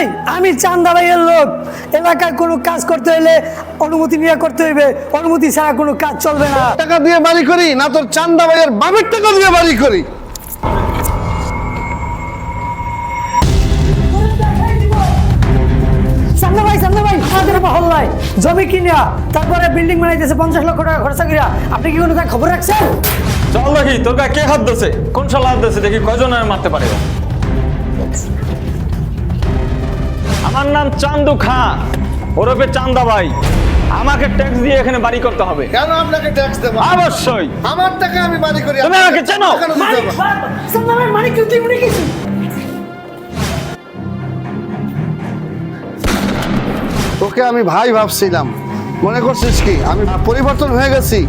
ভাই, আমি চান্দা ভাইয়ের লোক। এলাকায় কোনো কাজ করতে হলে অনুমতি নিয়ে করতে হইবে, অনুমতি ছাড়া কোনো কাজ চলবে না। টাকা দিয়ে বাড়ি করি না তোর চান্দা ভাইয়ের বাপের টাকা দিয়ে বাড়ি করি? চান্দা ভাই আমাদের মহল্লায় জমি কিনা তারপরে বিল্ডিং বানাইতেছে 50 লক্ষ টাকা খরচা করিয়া। আপনি কি কোনো খবর রাখছেন? চল দেখি তোর গায়ে কে হাত দিয়েছে, কোন শালা হাত দিয়েছে, দেখি কয়জনের মারতে পারে। আমার নাম চান্দু খাঁ, ওরফে চান্দা ভাই। আমাকে ট্যাক্স দিয়ে এখানে বাড়ি করতে হবে। কেন আপনাকে ট্যাক্স দেব? অবশ্যই। আমার টাকা আমি বাড়ি করি। তুমি আমাকে চেনো? চান্দা ভাই মানে কি মনে গেছি? তোকে আমি ভাই ভাবছিলাম, মনে করছিস কি আমি পরিবর্তন হয়ে গেছি?